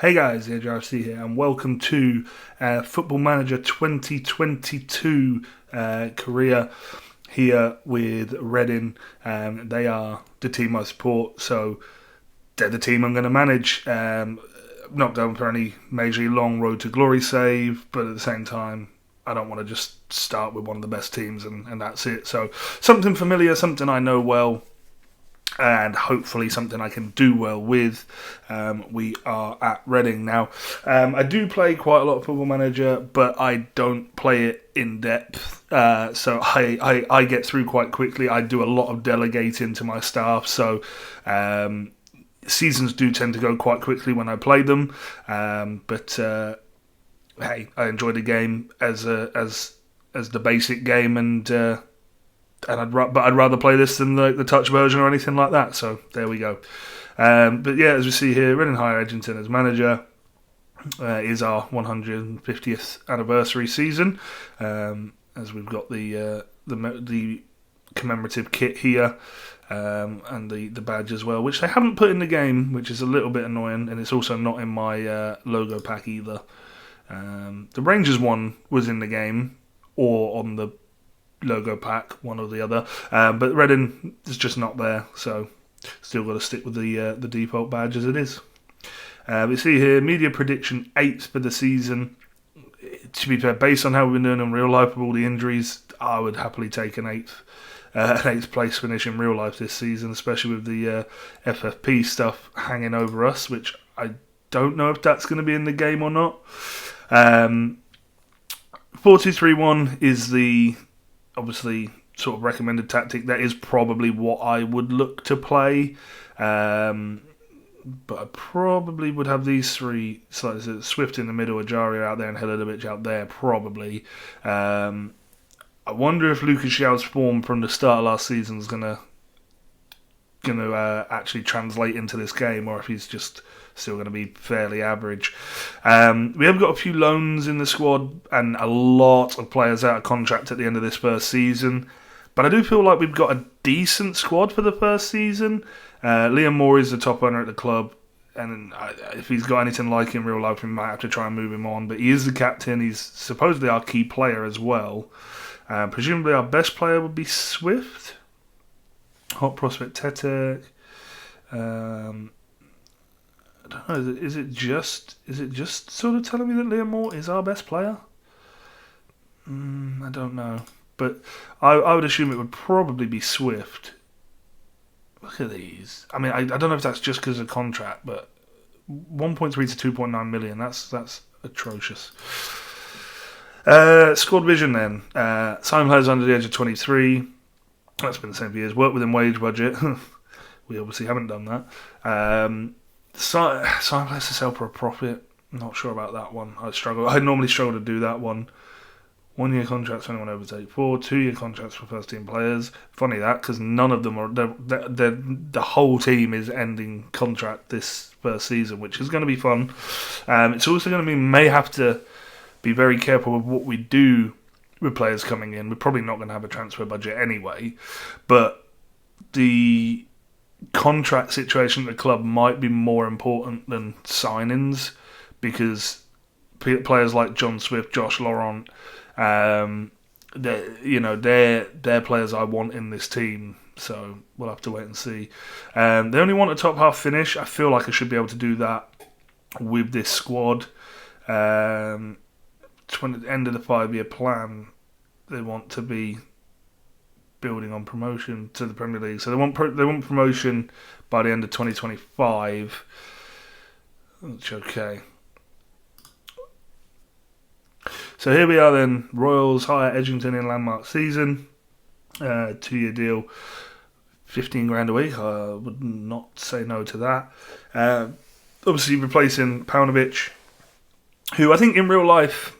Hey guys, AJRC here, and welcome to Football Manager 2022 career here with Reading. They are the team I support, so they're the team I'm going to manage. Not going for any majorly long road to glory save, but at the same time, I don't want to just start with one of the best teams and that's it. So something familiar, something I know well, and hopefully something I can do well with. We are at Reading now. I do play quite a lot of Football Manager, but I don't play it in depth, so I get through quite quickly. I do a lot of delegating to my staff, so seasons do tend to go quite quickly when I play them, but hey, I enjoy the game as the basic game, and I'd rather play this than the touch version or anything like that. So there we go. But yeah, as we see here, Reading Higher Edgington as manager is our 150th anniversary season. As we've got the commemorative kit here, and the badge as well, which they haven't put in the game, which is a little bit annoying, and it's also not in my logo pack either. The Rangers one was in the game or on the logo pack, one or the other, but Reading is just not there, so still got to stick with the default badge as it is. We see here media prediction 8th for the season. To be fair, based on how we've been doing in real life with all the injuries, I would happily take an 8th place finish in real life this season, especially with the FFP stuff hanging over us, which I don't know if that's going to be in the game or not. 4-2-3-1 is the obviously sort of recommended tactic. That is probably what I would look to play, but I probably would have these three, so Swift in the middle, Ajaria out there and Halilovic out there probably. I wonder if Lucas Xiao's form from the start of last season is gonna actually translate into this game, or if he's just still going to be fairly average. We have got a few loans in the squad and a lot of players out of contract at the end of this first season, but I do feel like we've got a decent squad for the first season. Liam Moore is the top earner at the club, and if he's got anything like in real life, we might have to try and move him on, but he is the captain. He's supposedly our key player as well. Presumably our best player would be Swift. Hot prospect Tetek. I don't know. Is it just sort of telling me that Liam Moore is our best player? I don't know, but I would assume it would probably be Swift. Look at these. I mean, I don't know if that's just because of contract, but 1.3 to 2.9 million. That's atrocious. Squad vision then. Sign players under the age of 23. That's been the same for years. Work within wage budget. We obviously haven't done that. Sign players to sell for a profit. Not sure about that one. I normally struggle to do that one. 1 year contracts for anyone over 34. 2 year contracts for first team players. Funny that, because none of them are. The whole team is ending contract this first season, which is going to be fun. It's also going to mean may have to be very careful with what we do with players coming in. We're probably not going to have a transfer budget anyway, but the contract situation at the club might be more important than signings, because players like John Swift, Josh Laurent, they're players I want in this team. So we'll have to wait and see. They only want a top half finish. I feel like I should be able to do that with this squad. At the end of the 5-year plan, they want to be building on promotion to the Premier League. So they want promotion by the end of 2025. That's okay. So here we are then. Royals hire Edgington in landmark season. 2-year deal, 15 grand a week. I would not say no to that. Obviously replacing Paunovic, who I think in real life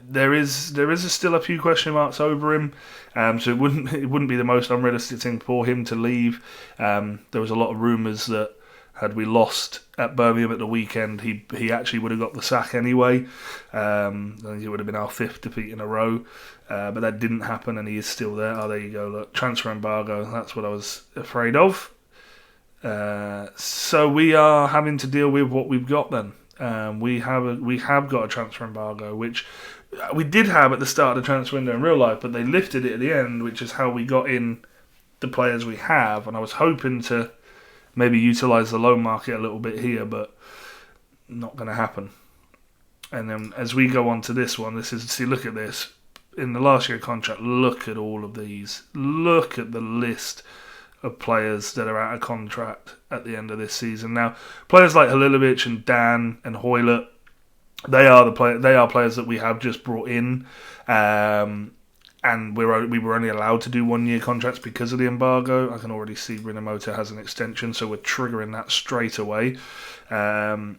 there is still a few question marks over him. So it wouldn't be the most unrealistic thing for him to leave. There was a lot of rumours that had we lost at Birmingham at the weekend, he actually would have got the sack anyway. I think it would have been our 5th defeat in a row, but that didn't happen, and he is still there. Oh, there you go. Look, transfer embargo. That's what I was afraid of. So we are having to deal with what we've got then. We have got a transfer embargo, which we did have at the start of the transfer window in real life, but they lifted it at the end, which is how we got in the players we have. And I was hoping to maybe utilise the loan market a little bit here, but not going to happen. And then as we go on to this one, look at this. In the last year contract, look at all of these. Look at the list of players that are out of contract at the end of this season. Now, players like Halilovic and Dan and Hoylett, they are players that we have just brought in, and we were only allowed to do 1 year contracts because of the embargo. I can already see Rinomhota has an extension, so we're triggering that straight away. Anyone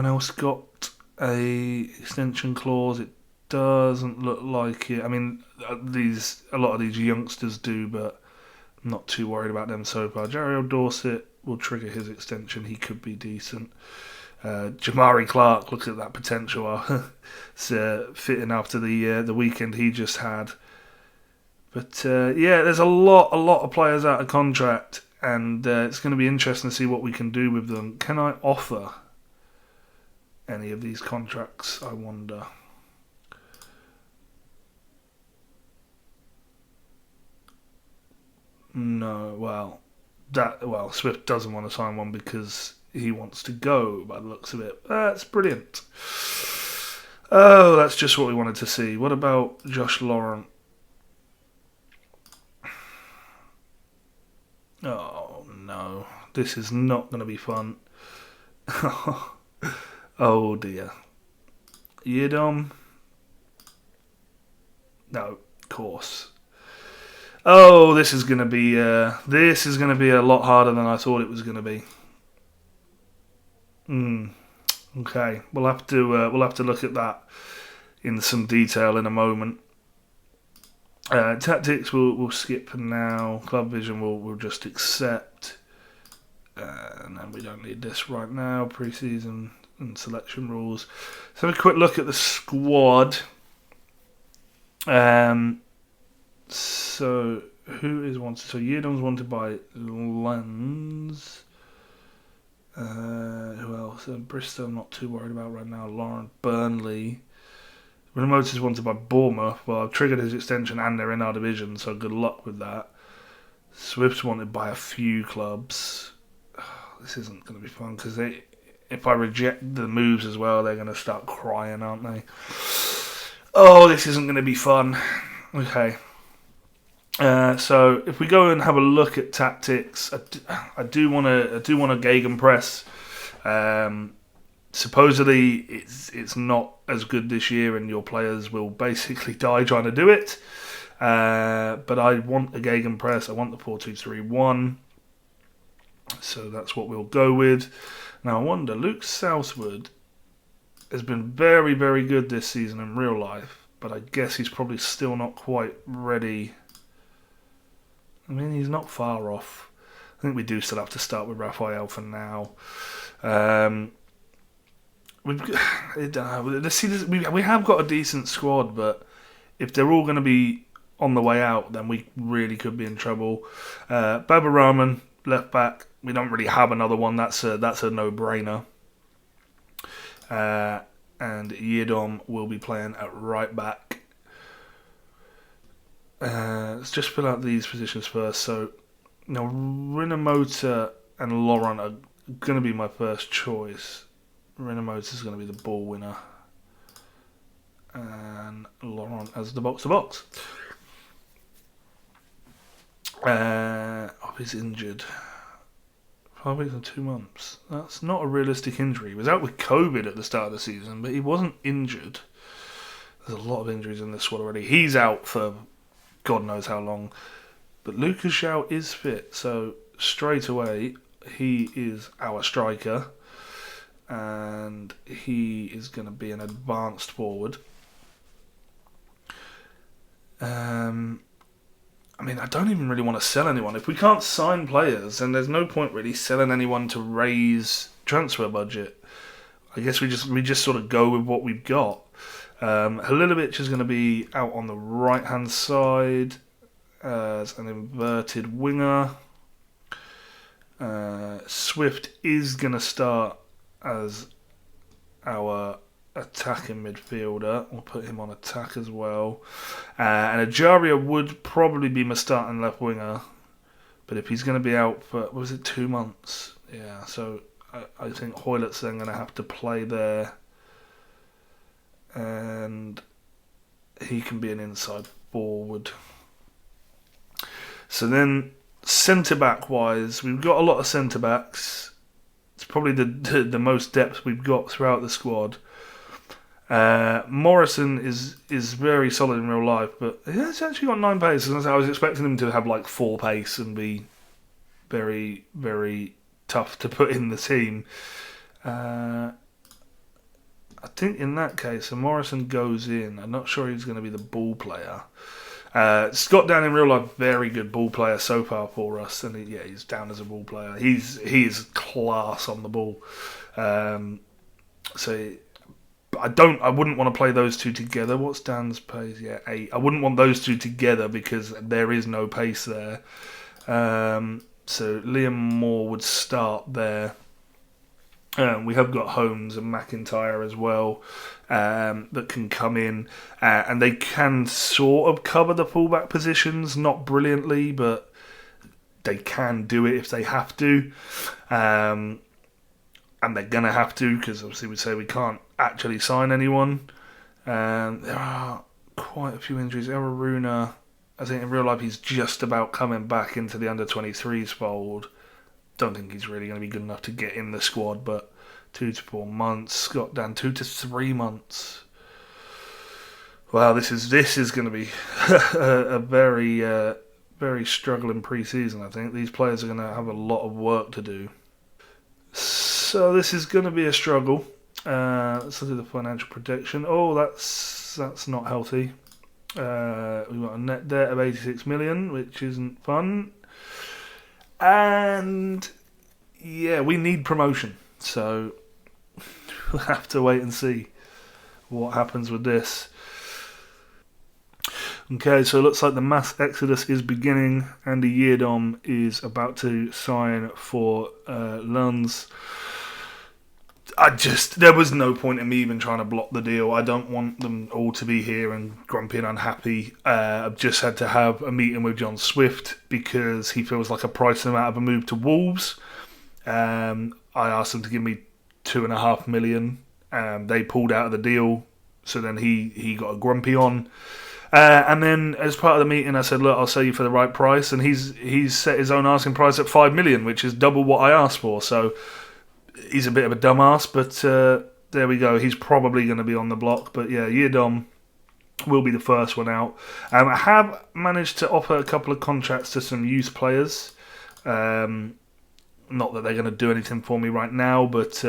else got a extension clause? It doesn't look like it. I mean, a lot of these youngsters do, but I'm not too worried about them so far. Jariel Dorset will trigger his extension. He could be decent. Jamari Clark, look at that potential. It's fitting after the weekend he just had. But there's a lot of players out of contract, and it's going to be interesting to see what we can do with them. Can I offer any of these contracts, I wonder? No, Swift doesn't want to sign one because he wants to go, by the looks of it. That's brilliant. Oh, that's just what we wanted to see. What about Josh Laurent? Oh, no. This is not going to be fun. Oh, dear. Yidom? No, of course. Oh, this is going to be a lot harder than I thought it was going to be. Okay, we'll have to look at that in some detail in a moment. Tactics we'll skip now. Club vision we'll just accept, and then we don't need this right now. Pre-season and selection rules. So have a quick look at the squad. So who is wanted? So Yedom's wanted by Lens. Who else? Bristol, I'm not too worried about right now. Lauren Burnley. Rinomhota is wanted by Bournemouth. Well, I've triggered his extension and they're in our division, so good luck with that. Swift's wanted by a few clubs. This isn't going to be fun because if I reject the moves as well, they're going to start crying, aren't they? Oh, this isn't going to be fun. Okay. So if we go and have a look at tactics, I do want to gegenpress. Supposedly it's not as good this year, and your players will basically die trying to do it. But I want a gegenpress. I want the 4-2-3-1. So that's what we'll go with. Now I wonder, Luke Southwood has been very, very good this season in real life, but I guess he's probably still not quite ready. I mean, he's not far off. I think we do still have to start with Raphael for now. We have got a decent squad, but if they're all going to be on the way out, then we really could be in trouble. Baba Rahman, left back. We don't really have another one. That's a no-brainer. And Yidom will be playing at right back. Let's just fill out these positions first. So, Rinomhota and Laurent are going to be my first choice. Rinomhota is going to be the ball winner, and Laurent as the box-to-box. He's injured. 5 weeks and 2 months. That's not a realistic injury. He was out with COVID at the start of the season, but he wasn't injured. There's a lot of injuries in this squad already. He's out for God knows how long. But Lucas Zhao is fit, so straight away he is our striker, and he is going to be an advanced forward. I mean, I don't even really want to sell anyone. If we can't sign players, then there's no point really selling anyone to raise transfer budget. I guess we just sort of go with what we've got. Halilovic is going to be out on the right-hand side as an inverted winger. Swift is going to start as our attacking midfielder. We'll put him on attack as well. And Ajaria would probably be my starting left winger. But if he's going to be out for, was it 2 months? Yeah, so I think Hoylett's then going to have to play there. And he can be an inside forward. So then, centre-back wise, we've got a lot of centre-backs. It's probably the most depth we've got throughout the squad. Morrison is very solid in real life, but he's actually got 9 pace. I was expecting him to have like 4 pace and be very, very tough to put in the team. I think in that case, Morrison goes in. I'm not sure he's going to be the ball player. Scott down in real life, very good ball player so far for us, and he's down as a ball player. He is class on the ball. So I wouldn't want to play those two together. What's Dan's pace? Yeah, 8. I wouldn't want those two together because there is no pace there. So Liam Moore would start there. We have got Holmes and McIntyre as well that can come in, and they can sort of cover the fullback positions, not brilliantly, but they can do it if they have to, and they're gonna have to because obviously we say we can't actually sign anyone. There are quite a few injuries. Aruna, I think in real life he's just about coming back into the under-23s fold. Don't think he's really going to be good enough to get in the squad, but 2 to 4 months. Scott down 2 to 3 months. Wow, this is going to be a very struggling pre-season. I think these players are going to have a lot of work to do. So this is going to be a struggle. Let's look at the financial protection. Oh, that's not healthy. We've got a net debt of 86 million, which isn't fun. And yeah, we need promotion, so we'll have to wait and see what happens with this. Okay, so it looks like the mass exodus is beginning. Andy Yeardom is about to sign for Lens. There was no point in me even trying to block the deal. I don't want them all to be here and grumpy and unhappy. I've just had to have a meeting with John Swift because he feels like I priced him out of a move to Wolves. I asked them to give me $2.5 million. They pulled out of the deal, so then he got a grumpy on. And then as part of the meeting, I said, look, I'll sell you for the right price. And he's set his own asking price at $5 million, which is double what I asked for. So he's a bit of a dumbass, but there we go. He's probably going to be on the block. But yeah, Yeardom will be the first one out. I have managed to offer a couple of contracts to some youth players. Not that they're going to do anything for me right now, but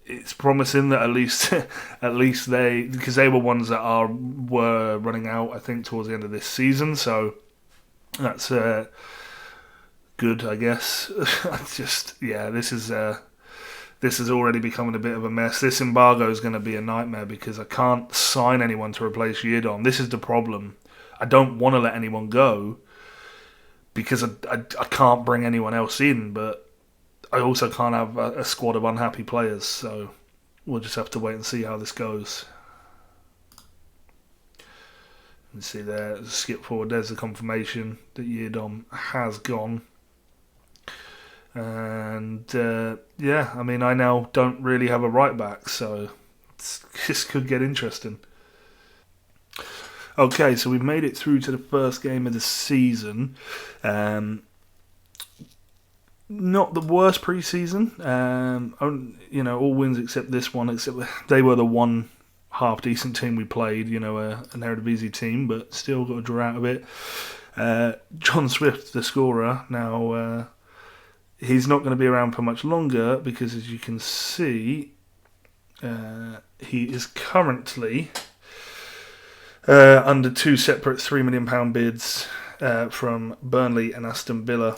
it's promising that at least they, because they were ones that were running out, I think, towards the end of this season. So that's good, I guess. This is already becoming a bit of a mess. This embargo is going to be a nightmare because I can't sign anyone to replace Yeardom. This is the problem. I don't want to let anyone go because I can't bring anyone else in, but I also can't have a squad of unhappy players. So we'll just have to wait and see how this goes. You see there, skip forward, there's the confirmation that Yeardom has gone. And I now don't really have a right back, so this could get interesting. Okay, so we've made it through to the first game of the season. Not the worst pre-season. All wins except this one. Except they were the one half decent team we played. An Eredivisie team, but still got a draw out of it. John Swift, the scorer, now. He's not going to be around for much longer because, as you can see, he is currently under 2 separate £3 million bids from Burnley and Aston Villa.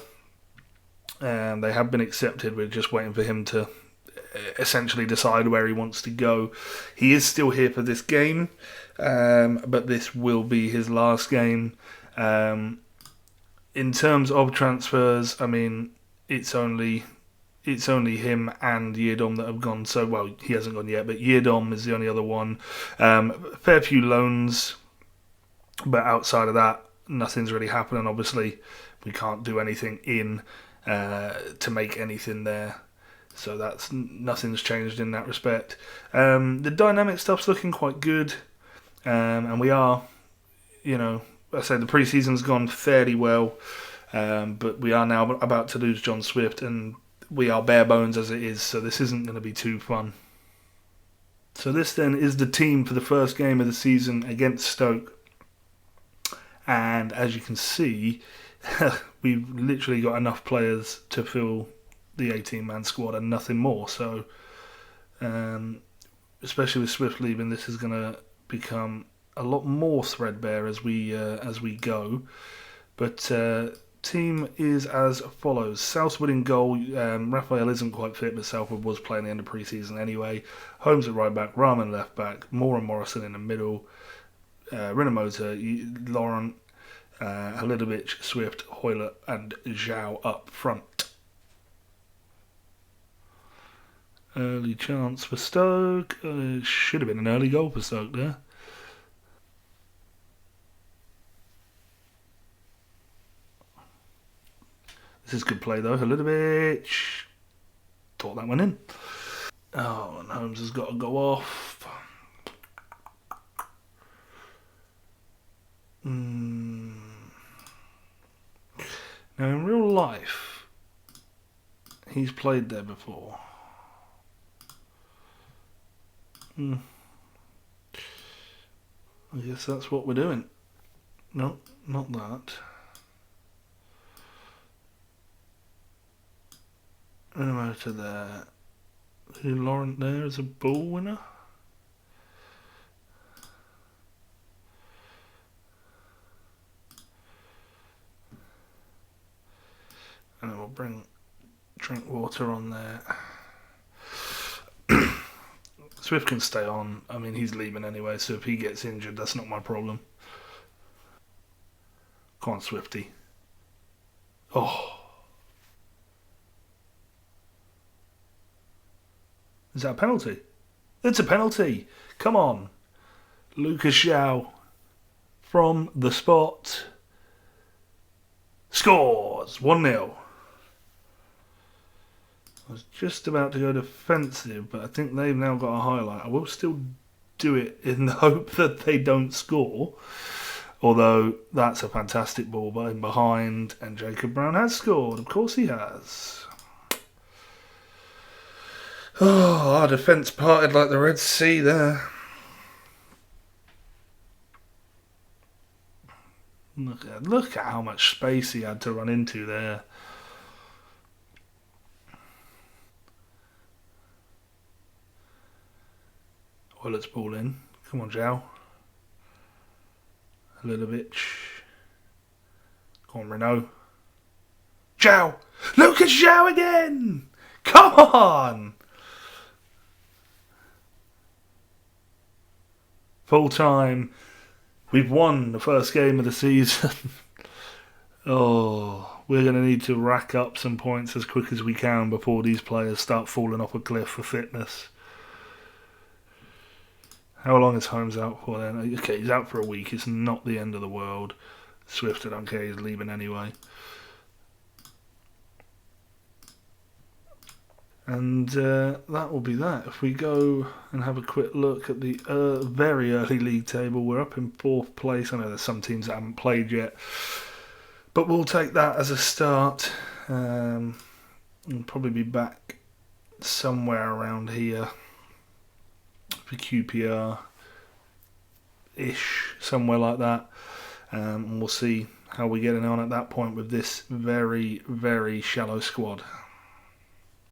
And they have been accepted. We're just waiting for him to essentially decide where he wants to go. He is still here for this game, but this will be his last game. In terms of transfers, I mean, it's only it's only him and Yierdom that have gone. So, well, he hasn't gone yet, but Yierdom is the only other one. Fair few loans, but outside of that, nothing's really happening. Obviously, we can't do anything to make anything there. So nothing's changed in that respect. The dynamic stuff's looking quite good, and we are, I say the preseason's gone fairly well, but we are now about to lose John Swift, and we are bare bones as it is, so this isn't going to be too fun. So this then is the team for the first game of the season against Stoke, and as you can see, we've literally got enough players to fill the 18-man squad and nothing more. So, especially with Swift leaving, this is going to become a lot more threadbare as we go. But team is as follows: Southwood in goal. Raphael isn't quite fit, but Southwood was playing the end of pre-season anyway. Holmes at right back, Rahman left back, Moore and Morrison in the middle, Rinomota, Laurent, Halilovic, Swift, Hoylett, and Zhao up front. Early chance for Stoke. Should have been an early goal for Stoke there. This is good play though. Halilovic. Thought that went in. Oh, and Holmes has got to go off. Now in real life, he's played there before. I guess that's what we're doing. No, not that. Remoter there. Laurent there as a ball winner. And then we'll bring Drinkwater on there. Swift can stay on. I mean, he's leaving anyway, so if he gets injured, that's not my problem. Come on, Swifty. Oh. Is that a penalty? It's a penalty. Come on. Lucas Zhao from the spot scores 1-0. I was just about to go defensive, but I think they've now got a highlight. I will still do it in the hope that they don't score. Although that's a fantastic ball by him behind, and Jacob Brown has scored. Of course he has. Oh, our defence parted like the Red Sea there. Look at how much space he had to run into there. Hoylett's ball in. Come on, Zhao. Halilovic. Come on, Renault. Zhao! Lucas Zhao again! Come on! Full time. We've won the first game of the season. Oh, we're going to need to rack up some points as quick as we can before these players start falling off a cliff for fitness. How long is Holmes out for then? Okay, he's out for a week. It's not the end of the world. Swift, I don't care, he's leaving anyway. And that will be that. If we go and have a quick look at the very early league table, we're up in 4th place. I know there's some teams that haven't played yet, but we'll take that as a start. We'll probably be back somewhere around here for QPR-ish, somewhere like that. And we'll see how we're getting on at that point with this very, very shallow squad.